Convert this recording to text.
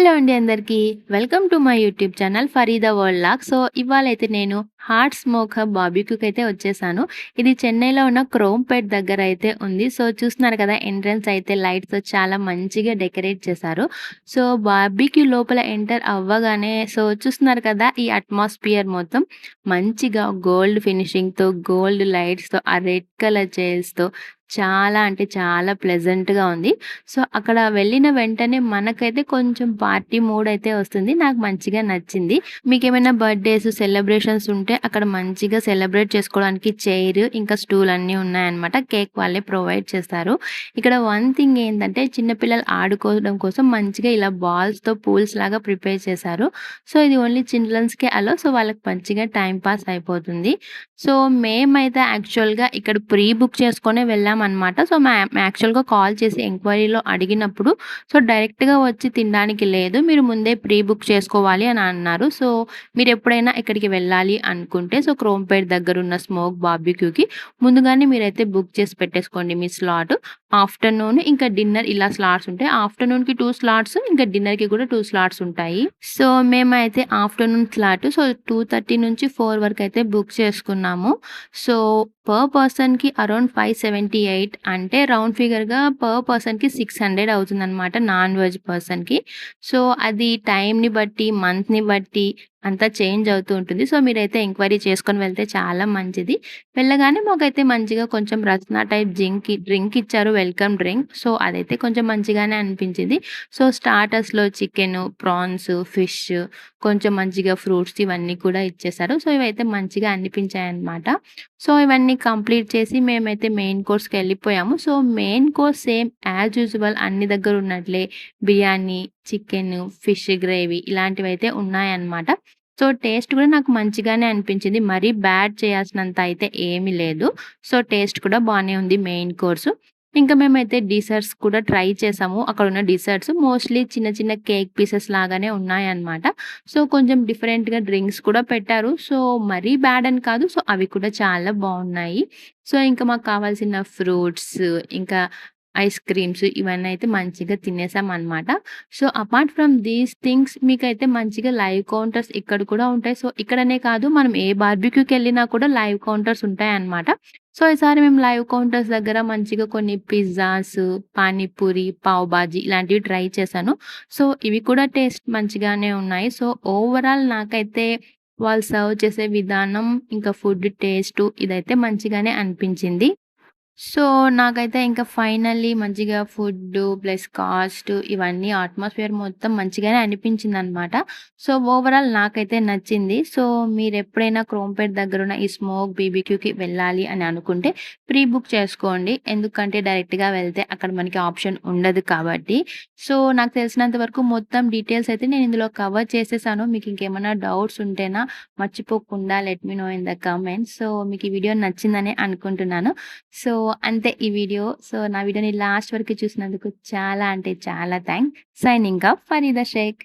Hello అండి అందరికీ. Welcome to my YouTube channel Farida world log. So ఇవాళైతే నేను హార్ట్ స్మోక్ హబ్ బార్బిక్యూకైతే వచ్చేసాను. ఇది చెన్నైలో ఉన్న క్రోంపేట్ దగ్గర అయితే ఉంది. సో చూస్తున్నారు కదా, ఎంట్రన్స్ అయితే లైట్స్‌తో చాలా మంచిగా డెకరేట్ చేశారు. సో బార్బిక్యూ లోపల ఎంటర్ అవ్వగానే చూస్తున్నారు కదా, ఈ అట్మాస్ఫియర్ మొత్తం మంచిగా గోల్డ్ ఫినిషింగ్‌తో, గోల్డ్ లైట్స్‌తో, ఆ రెడ్ కలర్ చైర్స్‌తో చాలా అంటే చాలా ప్లెజెంట్‌గా ఉంది. సో అక్కడ వెళ్ళిన వెంటనే మనకైతే కొంచెం పార్టీ మూడ్ అయితే వస్తుంది. నాకు మంచిగా నచ్చింది. మీకేమైనా బర్త్‌డేస్, సెలబ్రేషన్స్ ఉంటే అక్కడ మంచిగా సెలబ్రేట్ చేసుకోవడానికి చైర్, ఇంకా స్టూల్ అన్నీ ఉన్నాయన్నమాట. కేక్ వాళ్ళే ప్రొవైడ్ చేస్తారు. ఇక్కడ వన్ థింగ్ ఏంటంటే, చిన్న పిల్లలు ఆడుకోవడం కోసం మంచిగా ఇలా బాల్స్‌తో పూల్స్ లాగా ప్రిపేర్ చేశారు. సో ఇది ఓన్లీ చిల్డ్రన్స్‌కే అలో. సో వాళ్ళకి మంచిగా టైమ్ పాస్ అయిపోతుంది. సో మేమైతే యాక్చువల్‌గా ఇక్కడ ప్రీ బుక్ చేసుకొనే వెళ్ళామన్నమాట. సో యాక్చువల్‌గా కాల్ చేసి ఎంక్వైరీలో అడిగినప్పుడు డైరెక్ట్‌గా వచ్చి తినడానికి లేదు, మీరు ముందే ప్రీ బుక్ చేసుకోవాలి అని అన్నారు. సో మీరెప్పుడైనా ఇక్కడికి వెళ్ళాలి అనుకుంటే క్రోంపేట్ దగ్గరున్న స్మోక్ బార్బిక్యూకి ముందుగానే మీరైతే బుక్ చేసి పెట్టేసుకోండి మీ స్లాట్. ఆఫ్టర్‌నూన్ ఇంకా డిన్నర్ ఇలా స్లాట్స్ ఉంటాయి. ఆఫ్టర్‌నూన్‌కి 2 స్లాట్స్, ఇంకా డిన్నర్‌కి కూడా 2 స్లాట్స్ ఉంటాయి. సో మేమైతే ఆఫ్టర్‌నూన్ స్లాట్ 2:30 నుంచి 4 వరకైతే బుక్ చేసుకున్నాము. సో పర్ పర్సన్‌కి అరౌండ్ 578, అంటే రౌండ్ ఫిగర్‌గా పర్ పర్సన్‌కి 600 అవుతుందన్నమాట నాన్ వెజ్ పర్సన్‌కి. సో అది టైమ్‌ని బట్టి, మంత్‌ని బట్టి అంతా చేంజ్ అవుతూ ఉంటుంది. సో మీరైతే ఎంక్వైరీ చేసుకొని వెళ్తే చాలా మంచిది. వెళ్ళగానే మాకైతే మంచిగా కొంచెం రస్నా టైప్ డ్రింక్ ఇచ్చారు, వెల్కమ్ డ్రింక్. సో అదైతే కొంచెం మంచిగానే అనిపించింది. సో స్టార్టర్స్‌లో చికెను, ప్రాన్స్, ఫిష్, కొంచెం మంచిగా ఫ్రూట్స్ ఇవన్నీ కూడా ఇచ్చేశారు. సో ఇవైతే మంచిగా అనిపించాయన్నమాట. సో ఇవన్నీ కంప్లీట్ చేసి మేమైతే మెయిన్ కోర్స్‌కెళ్ళిపోయాము. So main course same as usual అన్ని దగ్గర ఉన్నట్లే బిర్యానీ, చికెను, ఫిష్ గ్రేవీ ఇలాంటివైతే ఉన్నాయన్నమాట. సో టేస్ట్ కూడా నాకు మంచిగానే అనిపించింది. మరీ బ్యాడ్ చేయాల్సినంత అయితే ఏమీ లేదు. సో టేస్ట్ కూడా బానే ఉంది మెయిన్ కోర్సు. ఇంకా మేమైతే డిజర్ట్స్ కూడా ట్రై చేసాము. అక్కడున్న డిజర్ట్స్ మోస్ట్‌లీ చిన్న చిన్న కేక్ పీసెస్ లాగానే ఉన్నాయన్నమాట. సో కొంచెం డిఫరెంట్‌గా డ్రింక్స్ కూడా పెట్టారు. సో మరీ బ్యాడ్ అని కాదు. సో అవి కూడా చాలా బావున్నాయి. సో ఇంకా మాకు కావాల్సిన ఫ్రూట్స్, ఇంకా ఐస్ క్రీమ్స్ ఇవన్నీ అయితే మంచిగా తినేసామనమాట. So apart from these things మీకైతే మంచిగా లైవ్ కౌంటర్స్ ఇక్కడ కూడా ఉంటాయి. సో ఇక్కడనే కాదు, మనం ఏ బార్బిక్యూకెళ్ళినా కూడా లైవ్ కౌంటర్స్ ఉంటాయన్నమాట. సో ఈసారి మేము లైవ్ కౌంటర్స్ దగ్గర మంచిగా కొన్ని పిజ్జాస్, పానీపూరి, పావ్ బాజీ ఇలాంటివి ట్రై చేశాను. సో ఇవి కూడా టేస్ట్ మంచిగానే ఉన్నాయి. సో ఓవరాల్ నాకైతే వాళ్ళు సర్వ్ చేసే విధానం, ఇంకా ఫుడ్ టేస్టు ఇదైతే మంచిగానే అనిపించింది. సో, నాకైతే ఇంకా ఫైనల్లీ మంచిగా ఫుడ్డు ప్లస్ కాస్ట్ ఇవన్నీ అట్మాస్ఫియర్ మొత్తం మంచిగానే అనిపించిందనమాట. సో, ఓవరాల్ నాకైతే నచ్చింది. సో, మీరెప్పుడైనా క్రోంపేట్ దగ్గరున్న ఈ స్మోక్ బీబీక్యూకి వెళ్ళాలి అని అనుకుంటే ప్రీ బుక్ చేసుకోండి. ఎందుకంటే డైరెక్ట్‌గా వెళ్తే అక్కడ మనకి ఆప్షన్ ఉండదు కాబట్టి. సో, నాకు తెలిసినంత వరకు మొత్తం డీటెయిల్స్ అయితే నేను ఇందులో కవర్ చేసేసాను. మీకు ఇంకేమన్నా డౌట్స్ ఉంటేనా మర్చిపోకుండా let me know in the comments. So, మీకు ఈ వీడియో నచ్చిందనే అనుకుంటున్నాను. సో అంతే ఈ వీడియో. సో నా వీడియోని లాస్ట్ వరకు చూసినందుకు చాలా అంటే చాలా thanks. Signing off Farida Sheikh.